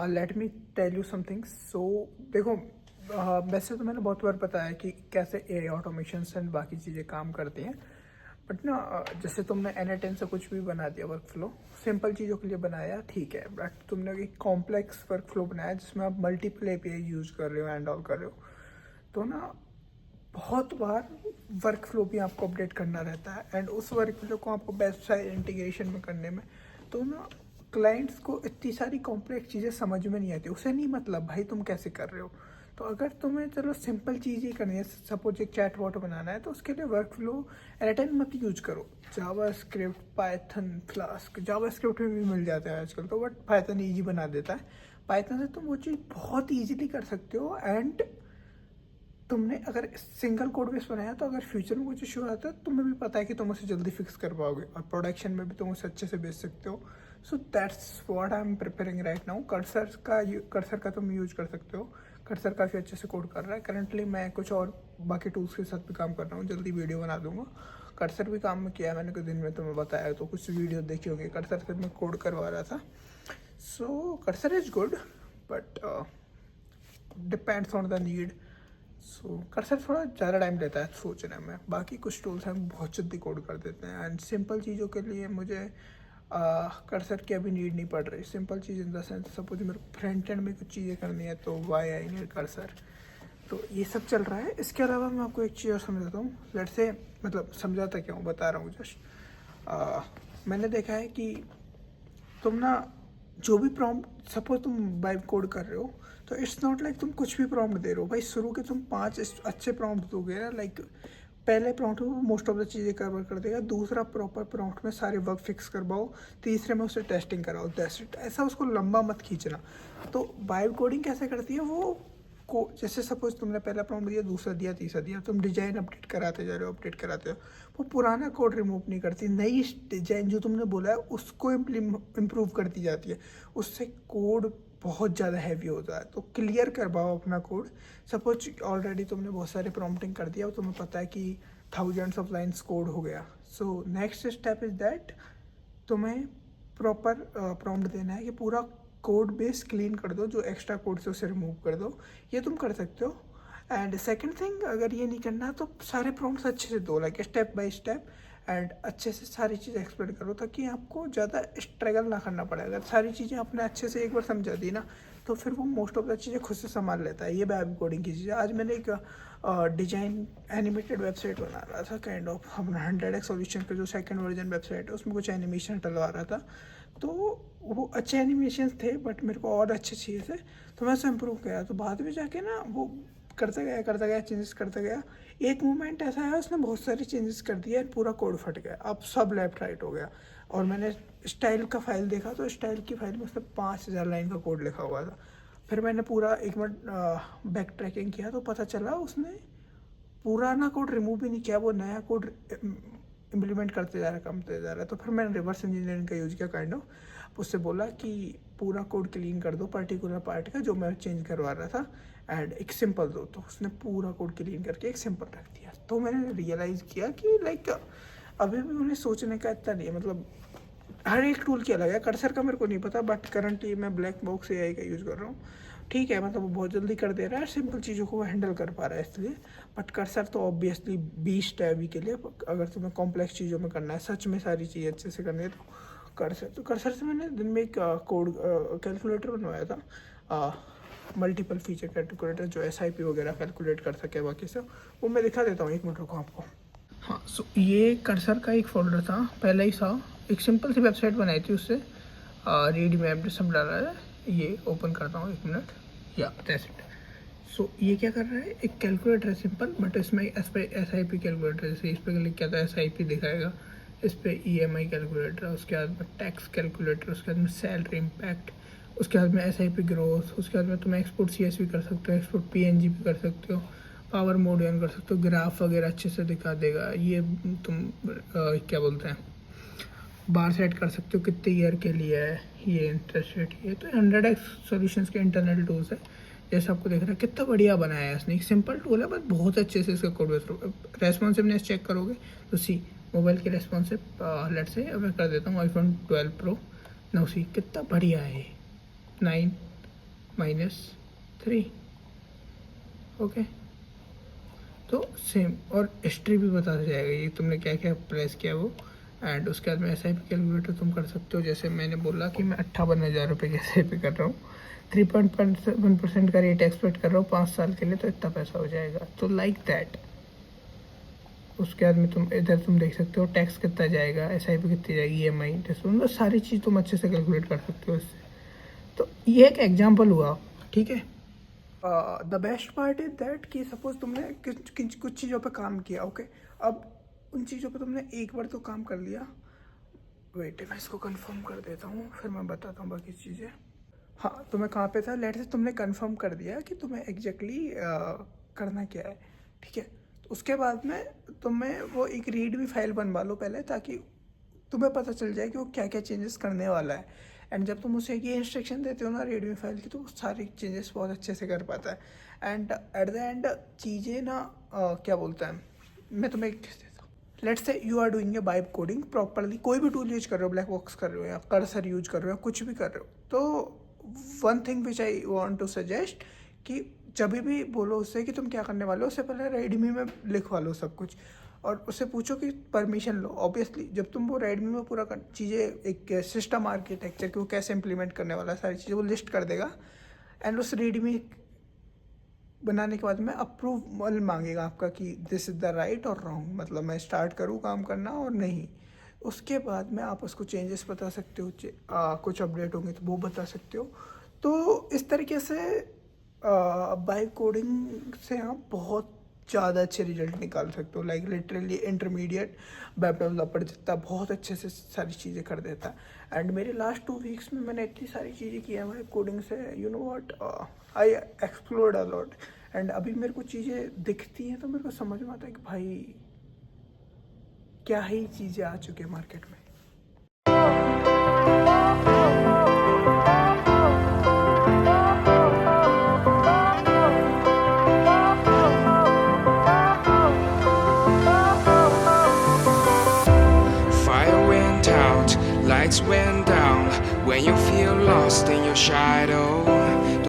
Late me tell you something. So देखो, वैसे तो मैंने बहुत बार बताया कि कैसे ए ऑटोमेशन एंड बाकी चीज़ें काम करती हैं। बट ना जैसे तुमने N10 से कुछ भी बना दिया वर्क फ्लो, सिंपल चीज़ों के लिए बनाया ठीक है, बट तुमने एक कॉम्प्लेक्स वर्क फ्लो बनाया जिसमें आप मल्टीपल API यूज़ कर रहे हो एंड ऑल कर रहे हो, तो ना बहुत बार वर्क फ्लो भी आपको अपडेट करना रहता है। एंड उस वर्क फ्लो को आपको बेस्ट साइड इंटीग्रेशन में करने में, तो ना क्लाइंट्स को इतनी सारी कॉम्प्लेक्स चीज़ें समझ में नहीं आती। उसे नहीं मतलब भाई तुम कैसे कर रहे हो। तो अगर तुम्हें चलो सिंपल चीज़ ही करनी है, सपोज एक चैट बॉट बनाना है, तो उसके लिए वर्क फ्लो N10 मत यूज करो। जावा स्क्रिप्ट, पाइथन, फ्लास्क, जावा स्क्रिप्ट में भी मिल जाता है आजकल तो, बट पाइथन ईजी बना देता है। पाइथन से तुम वो चीज़ बहुत ईजीली कर सकते हो। एंड तुमने अगर सिंगल कोड बेस बनाया तो अगर फ्यूचर में कुछ इशू आता है तुम्हें भी पता है कि तुम उसे जल्दी फिक्स कर पाओगे, और प्रोडक्शन में भी तुम उसे अच्छे से बेच सकते हो। So that's what I am preparing right now. Cursor का तुम यूज कर सकते हो। कर्सर काफ़ी अच्छे से कोड कर रहा है। करंटली मैं कुछ और बाकी टूल्स के साथ भी काम कर रहा हूँ, जल्दी वीडियो बना दूंगा। कर्सर भी काम में किया है मैंने, कुछ दिन में तुम्हें बताया, तो कुछ वीडियो देखी होंगी। कर्सर से मैं कोड करवा रहा था। So cursor is good, but depends on the need. So cursor थोड़ा ज़्यादा टाइम लेता है सोचने में। बाकी कुछ टूल्स हैं बहुत जल्दी कोड कर देते हैं। एंड सिंपल चीज़ों के लिए मुझे कर्सर की अभी नीड नहीं पड़ रही। Simple cheese in the sense, suppose मेरे को फ्रंट एंड में कुछ चीज़ें करनी है तो वाई आई नीड कर्सर। तो ये सब चल रहा है। इसके अलावा मैं आपको एक चीज़ और समझाता हूँ। लेट्स से, मतलब समझाता क्या हूँ, बता रहा हूँ जस्ट। मैंने देखा है कि तुम ना जो भी प्रॉम्प्ट, सपोज तुम वाइब कोड कर रहे हो, तो इट्स नॉट लाइक तुम कुछ भी प्रॉम्प्ट दे रहे हो भाई। शुरू के तुम 5 अच्छे प्रॉम्प्ट दोगे ना, लाइक पहले प्रॉम्प्ट में मोस्ट ऑफ द चीज़ें कवर कर देगा, दूसरा प्रॉपर प्रॉम्प्ट में सारे वर्क फिक्स करवाओ, तीसरे में उसे टेस्टिंग कराओ, दैट्स इट। ऐसा उसको लंबा मत खींचना। तो वाइब कोडिंग कैसे करती है वो को, जैसे सपोज तुमने पहला प्रॉम्प्ट दिया, दूसरा दिया, तीसरा दिया, तुम डिजाइन अपडेट कराते जा रहे हो, अपडेट कराते हो। वो पुराना कोड रिमूव नहीं करती, नई डिजाइन जो तुमने बोला है उसको इम्प्रूव करती जाती है। उससे कोड बहुत ज़्यादा हैवी होता है। तो क्लियर करवाओ अपना कोड। सपोज ऑलरेडी तुमने बहुत सारे प्रॉम्प्टिंग कर दिया और तुम्हें पता है कि थाउजेंड्स ऑफ लाइन्स कोड हो गया। So next step is that तुम्हें प्रॉपर प्रॉम्प्ट देना है कि पूरा कोड बेस क्लीन कर दो, जो एक्स्ट्रा कोड से उसे रिमूव कर दो। ये तुम कर सकते हो। एंड सेकंड थिंग, अगर ये नहीं करना तो सारे प्रॉम्प्ट्स अच्छे से दो, like step by step, and अच्छे से सारी चीज़ें एक्सप्लेन करो ताकि आपको ज़्यादा स्ट्रगल ना करना पड़े। अगर सारी चीज़ें आपने अच्छे से एक बार समझा दी ना, तो फिर वो मोस्ट ऑफ द चीज़ें खुद से संभाल लेता है। ये वेब कोडिंग की चीज़ है। आज मैंने एक डिजाइन एनिमेटेड वेबसाइट बना रहा था, काइंड ऑफ अपना 100x सॉल्यूशन का जो सेकंड वर्जन वेबसाइट है, उसमें कुछ एनिमेशन डलवा रहा था। तो वो अच्छे एनिमेशन थे, बट मेरे को और अच्छे चाहिए थे, तो मैं उसे इम्प्रूव किया। तो बाद में जाके ना वो करता गया चेंजेस करता गया। एक मोमेंट ऐसा है उसने बहुत सारी चेंजेस कर दिया, पूरा कोड फट गया, अब सब लेफ्ट राइट हो गया। और मैंने स्टाइल का फाइल देखा तो स्टाइल की फाइल में उसने 5000 लाइन का कोड लिखा हुआ था। फिर मैंने पूरा एक मिनट बैक ट्रैकिंग किया तो पता चला उसने पुराना कोड रिमूव भी नहीं किया, वो नया कोड इम्प्लीमेंट करते जा रहा है, करते जा रहा है। तो फिर मैंने रिवर्स इंजीनियरिंग का यूज़ किया काइंड ऑफ। उससे बोला कि पूरा कोड क्लीन कर दो पर्टिकुलर पार्ट का जो मैं चेंज करवा रहा था, एंड एक सिंपल दो। तो उसने पूरा कोड क्लीन करके एक सिंपल रख दिया। तो मैंने रियलाइज़ किया कि लाइक अभी भी उन्हें सोचने का इतना नहीं है। मतलब हर एक टूल की अलग है। कर्सर का मेरे को नहीं पता, बट करंटली मैं ब्लैक बॉक्स AI का यूज़ कर रहा हूँ। ठीक है, मतलब वो बहुत जल्दी कर दे रहा है, सिंपल चीज़ों को हैंडल कर पा रहा है इसलिए। बट कर्सर तो ऑब्वियसली बीस्ट है अभी के लिए। अगर तुम्हें कॉम्प्लेक्स चीज़ों में करना है, सच में सारी चीज़ें अच्छे से करनी है, तो कर्सर से मैंने दिन में एक कोड कैलकुलेटर बनवाया था, मल्टीपल फीचर कैलकुलेटर, जो SIP वगैरह कैलकुलेट कर सके। बाकी सब वो मैं दिखा देता हूँ, एक मिनट रुको आपको। हाँ, सो ये कर्सर का एक फोल्डर था, पहले ही था। एक सिंपल सी वेबसाइट बनाई थी उससे, रीड मैप सब डाला है। ये ओपन करता हूँ, एक मिनट। या दैट्स इट। सो ये क्या कर रहा है, एक कैलकुलेटर है सिंपल, बट इसमें SIP कैलकुलेटर, जैसे इस पर क्लिक किया तो SIP दिखाएगा, इस पर EMI कैलकुलेटर, उसके बाद में टैक्स कैलकुलेटर, उसके बाद में सैलरी इम्पैक्ट, उसके बाद में SIP ग्रोथ, उसके बाद में तुम एक्सपोर्ट CSV कर सकते हो, एक्सपोर्ट PNG भी कर सकते हो, पावर मोड ऑन कर सकते हो, ग्राफ वगैरह अच्छे से दिखा देगा। ये तुम क्या बोलते हैं, बार सेट कर सकते हो कितने ईयर के लिए है, ये इंटरेस्ट रेट। ये तो 100x सॉल्यूशंस के इंटरनल टूल्स है, जैसे आपको देख रहा है। कितना बढ़िया बनाया है इसने, एक सिंपल टूल है बट बहुत अच्छे से इसका कोड रेस्पॉन्सिवनेस चेक करोगे तो सी मोबाइल की रेस्पॉन्सिव लेट से अब मैं कर देता हूँ iPhone 12 Pro। नो सी कितना बढ़िया है। 9 -3। ओके, तो सेम, और हिस्ट्री भी बताता जाएगा ये तुमने क्या क्या प्रेस किया वो। एंड उसके बाद में एस आई पी कैलकुलेटर तुम कर सकते हो। जैसे मैंने बोला कि मैं 58,000 रुपये की एस आई पी कर रहा हूँ, 3.1% का रेट एक्सपेक्ट कर रहा हूँ 5 साल के लिए, तो इतना पैसा हो जाएगा। तो लाइक दैट। उसके बाद में तुम इधर तुम देख सकते हो टैक्स कितना जाएगा, एस आई पी कितनी जाएगी, EMI इंटरेस्ट, मतलब सारी चीज़ तुम अच्छे से कैलकुलेट कर सकते हो इससे। तो ये एक एग्जाम्पल हुआ, ठीक है। The best part is that कि सपोज तुमने कुछ चीज़ों पे काम किया, ओके, अब उन चीज़ों पे तुमने एक बार तो काम कर लिया। वेट, मैं इसको कंफर्म कर देता हूँ, फिर मैं बताता हूँ बाकी चीज़ें। हाँ, तो मैं कहाँ पे था, लेट से तुमने कंफर्म कर दिया कि तुम्हें एग्जैक्टली करना क्या है, ठीक है। तो उसके बाद में तुम्हें वो एक रीड भी फाइल बनवा लो पहले, ताकि तुम्हें पता चल जाए कि वो क्या क्या चेंजेस करने वाला है। एंड जब तुम उसे ये इंस्ट्रक्शन देते हो ना रेडमी फाइल की, तो वो सारी चेंजेस बहुत अच्छे से कर पाता है। एंड एट द एंड चीज़ें ना क्या बोलता है, मैं तुम्हें एक देता हूँ। Let's say you are doing a vibe coding properly, कोई भी टूल यूज कर रहे हो, ब्लैक बॉक्स कर रहे हो या कर्सर यूज कर रहे हो, कुछ भी कर रहे हो, तो one thing which I want to suggest कि जब भी बोलो उससे कि तुम क्या करने वाले हो, उससे पहले रेडमी में लिखवा लो सब कुछ, और उससे पूछो कि परमिशन लो। ऑब्वियसली जब तुम वो रेडमी में पूरा चीज़ें, एक सिस्टम आर्किटेक्चर कि वो कैसे इंप्लीमेंट करने वाला है, सारी चीज़ें वो लिस्ट कर देगा। एंड उस रेडमी बनाने के बाद में अप्रूवल मांगेगा आपका कि दिस इज़ द राइट और रॉन्ग, मतलब मैं स्टार्ट करूँ काम करना और नहीं। उसके बाद में आप उसको चेंजेस बता सकते हो, कुछ अपडेट होंगे तो वो बता सकते हो। तो इस तरीके से बाइक कोडिंग से आप बहुत ज़्यादा अच्छे रिजल्ट निकाल सकते हो। Like literally intermediate web developer जितना बहुत अच्छे से सारी चीज़ें कर देता है। एंड मेरे लास्ट 2 वीक्स में मैंने इतनी सारी चीज़ें की हैं भाई कोडिंग से, you know what, I explored a lot. And अभी मेरे को चीज़ें दिखती हैं तो मेरे को समझ में आता है कि भाई क्या ही चीज़ें आ चुकी है मार्केट में। Fire went out, lights went down. When you feel lost in your shadow,